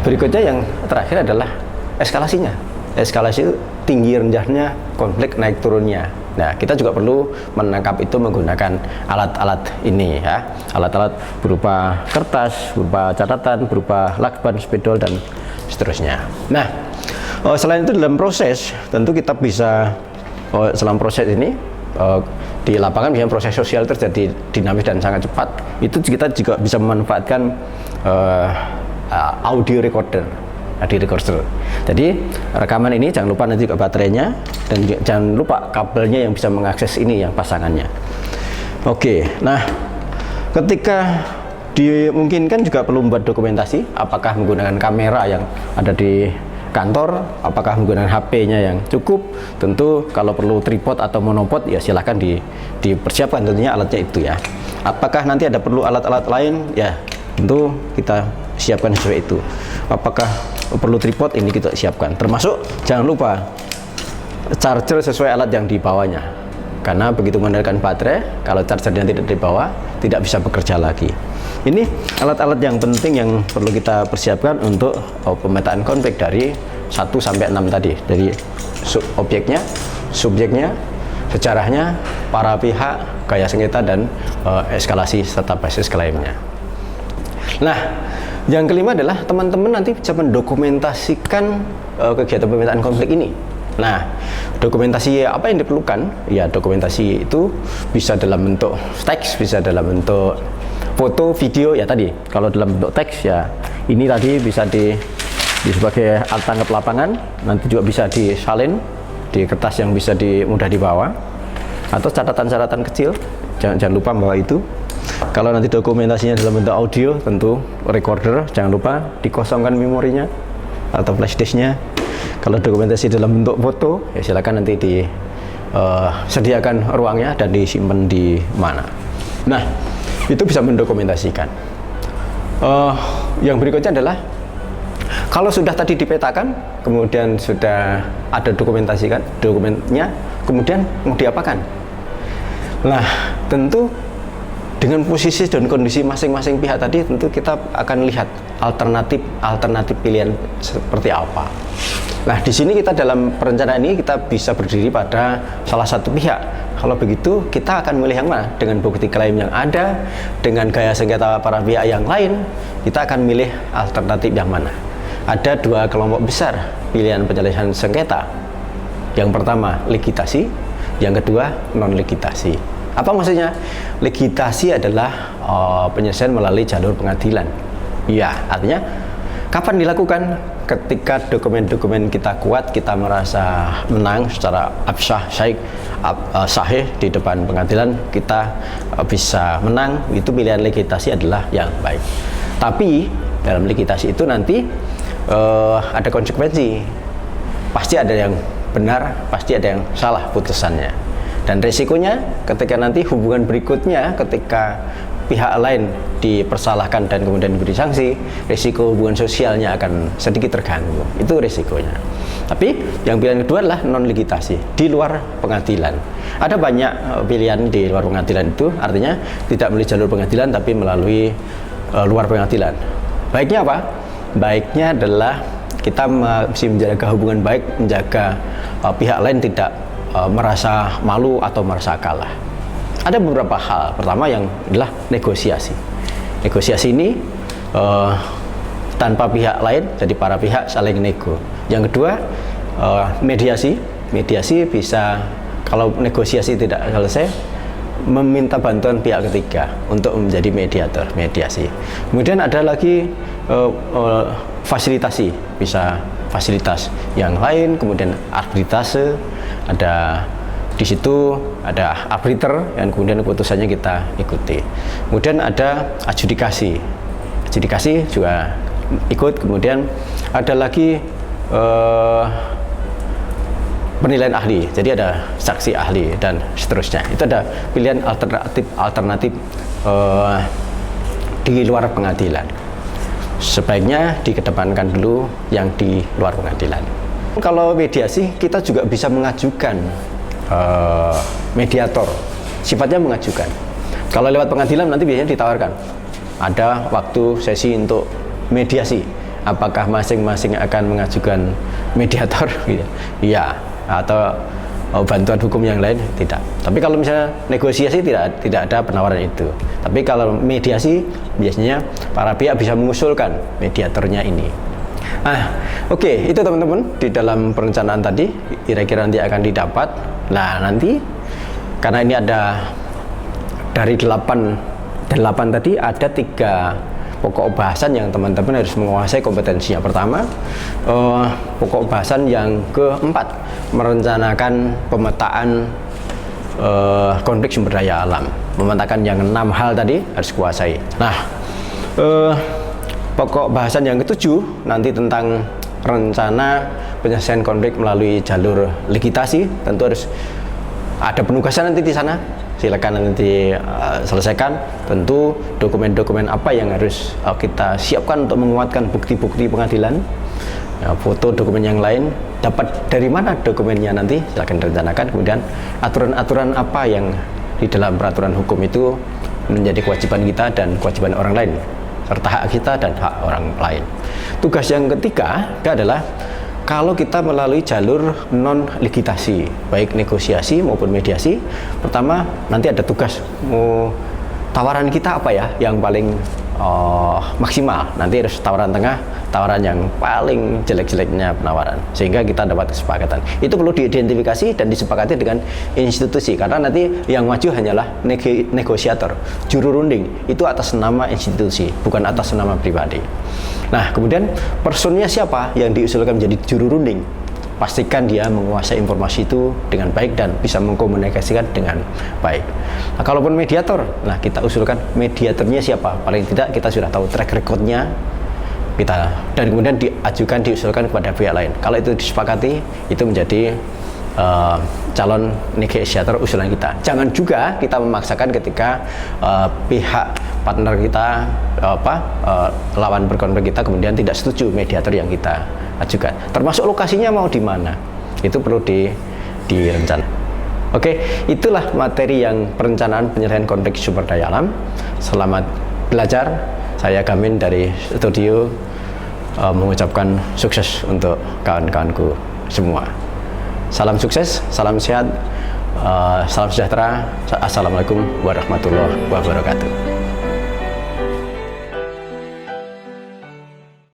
Berikutnya yang terakhir adalah eskalasinya. Eskalasi itu tinggi rendahnya konflik, naik turunnya. Nah, kita juga perlu menangkap itu menggunakan alat-alat ini ya. Alat-alat berupa kertas, berupa catatan, berupa lakban, spidol, dan seterusnya. Nah, selain itu dalam proses, tentu kita bisa selama proses ini di lapangan biasanya proses sosial terjadi dinamis dan sangat cepat. Itu kita juga bisa memanfaatkan audio recorder. Jadi rekaman ini jangan lupa nanti juga baterainya, dan jangan lupa kabelnya yang bisa mengakses ini yang pasangannya. Oke, nah ketika dimungkinkan juga perlu membuat dokumentasi, apakah menggunakan kamera yang ada di kantor, apakah menggunakan HP-nya yang cukup. Tentu kalau perlu tripod atau monopod ya silahkan dipersiapkan tentunya alatnya itu ya. Apakah nanti ada perlu alat-alat lain ya, tentu kita siapkan sesuai itu. Apakah perlu tripod, ini kita siapkan, termasuk jangan lupa charger sesuai alat yang dibawanya, karena begitu menggunakan baterai, kalau chargernya tidak dibawa tidak bisa bekerja lagi. Ini alat-alat yang penting yang perlu kita persiapkan untuk pemetaan konflik dari 1 sampai 6 tadi, dari objeknya, subjeknya, sejarahnya, para pihak, gaya sengketa, dan eskalasi serta basis klaimnya. Nah, yang kelima adalah teman-teman nanti bisa mendokumentasikan kegiatan pemetaan konflik ini. Nah, dokumentasi apa yang diperlukan? Ya, dokumentasi itu bisa dalam bentuk teks, bisa dalam bentuk foto, video ya tadi. Kalau dalam bentuk teks ya ini tadi bisa di sebagai alat tangkap lapangan, nanti juga bisa disalin di kertas yang bisa mudah dibawa, atau catatan-catatan kecil. Jangan lupa bawa itu. Kalau nanti dokumentasinya dalam bentuk audio, tentu recorder jangan lupa dikosongkan memorinya atau flash disknya. Kalau dokumentasi dalam bentuk foto, ya silakan nanti disediakan ruangnya dan disimpan di mana. Nah, itu bisa mendokumentasikan. Yang berikutnya adalah kalau sudah tadi dipetakan, kemudian sudah ada dokumentasikan dokumennya, kemudian mau diapakan? Nah, tentu dengan posisi dan kondisi masing-masing pihak tadi, tentu kita akan lihat alternatif pilihan seperti apa. Nah, di sini kita dalam perencanaan ini kita bisa berdiri pada salah satu pihak. Kalau begitu, kita akan memilih yang mana? Dengan bukti klaim yang ada, dengan gaya sengketa para pihak yang lain, kita akan milih alternatif yang mana? Ada dua kelompok besar pilihan penyelesaian sengketa. Yang pertama, ligitasi. Yang kedua, non-ligitasi. Apa maksudnya? Ligitasi adalah penyelesaian melalui jalur pengadilan. Ya, artinya kapan dilakukan? Ketika dokumen-dokumen kita kuat, kita merasa menang secara sahih di depan pengadilan, kita bisa menang. Itu pilihan ligitasi adalah yang baik. Tapi dalam ligitasi itu nanti ada konsekuensi. Pasti ada yang benar, pasti ada yang salah putusannya. Dan resikonya ketika nanti hubungan berikutnya, ketika pihak lain dipersalahkan dan kemudian diberi sanksi, resiko hubungan sosialnya akan sedikit terganggu. Itu resikonya. Tapi yang pilihan kedua adalah non-ligitasi, di luar pengadilan. Ada banyak pilihan di luar pengadilan itu, artinya tidak melalui jalur pengadilan tapi melalui luar pengadilan. Baiknya apa? Baiknya adalah kita masih menjaga hubungan baik, menjaga pihak lain tidak merasa malu atau merasa kalah. Ada beberapa hal. Pertama yang adalah negosiasi. Negosiasi ini tanpa pihak lain, jadi para pihak saling nego. Yang kedua, mediasi. Mediasi bisa, kalau negosiasi tidak selesai, meminta bantuan pihak ketiga untuk menjadi mediator, mediasi. Kemudian ada lagi fasilitasi, bisa fasilitas yang lain, kemudian arbitrase, ada di situ ada arbiter yang kemudian keputusannya kita ikuti. Kemudian ada adjudikasi. Adjudikasi juga ikut. Kemudian ada lagi penilaian ahli. Jadi ada saksi ahli dan seterusnya. Itu ada pilihan alternatif di luar pengadilan. Sebaiknya dikedepankan dulu yang di luar pengadilan. Kalau mediasi, kita juga bisa mengajukan mediator, sifatnya mengajukan. Kalau lewat pengadilan nanti biasanya ditawarkan ada waktu sesi untuk mediasi, apakah masing-masing akan mengajukan mediator gitu. Iya, atau bantuan hukum yang lain tidak. Tapi kalau misalnya negosiasi tidak ada penawaran itu. Tapi kalau mediasi biasanya para pihak bisa mengusulkan mediatornya ini. Oke, itu teman-teman di dalam perencanaan tadi kira-kira nanti akan didapat. Nah, nanti karena ini ada dari 8 tadi ada 3 pokok bahasan yang teman-teman harus menguasai kompetensinya. Pertama, pokok bahasan yang keempat, merencanakan pemetaan konflik sumber daya alam. Memetakan yang 6 hal tadi harus kuasai. Nah, pokok bahasan yang ke-7 nanti tentang rencana penyelesaian konflik melalui jalur legislasi. Tentu harus ada penugasan nanti di sana. Silakan nanti selesaikan. Tentu dokumen-dokumen apa yang harus kita siapkan untuk menguatkan bukti-bukti pengadilan, foto dokumen yang lain, dapat dari mana dokumennya nanti silakan direncanakan. Kemudian aturan-aturan apa yang di dalam peraturan hukum itu menjadi kewajiban kita dan kewajiban orang lain, serta hak kita dan hak orang lain. Tugas yang ketiga adalah kalau kita melalui jalur non legislasi, baik negosiasi maupun mediasi, pertama nanti ada tugas tawaran kita apa ya yang paling maksimal. Nanti harus tawaran tengah, tawaran yang paling jelek-jeleknya penawaran, sehingga kita dapat kesepakatan. Itu perlu diidentifikasi dan disepakati dengan institusi, karena nanti yang maju hanyalah negosiator, juru runding itu atas nama institusi, bukan atas nama pribadi. Nah, kemudian personnya siapa yang diusulkan menjadi juru runding? Pastikan dia menguasai informasi itu dengan baik dan bisa mengkomunikasikan dengan baik. Nah, kalaupun mediator, nah kita usulkan mediatornya siapa? Paling tidak kita sudah tahu track recordnya kita, dan kemudian diusulkan kepada pihak lain. Kalau itu disepakati, itu menjadi calon negosiator usulan kita. Jangan juga kita memaksakan ketika pihak partner kita lawan berkonflik kita kemudian tidak setuju mediator yang kita ajukan. Termasuk lokasinya mau di mana, itu perlu direncanakan. Oke, itulah materi yang perencanaan penyelesaian konflik sumber daya alam. Selamat belajar. Saya Gamin dari studio mengucapkan sukses untuk kawan-kawanku semua. Salam sukses, salam sehat, salam sejahtera. Assalamualaikum warahmatullahi wabarakatuh.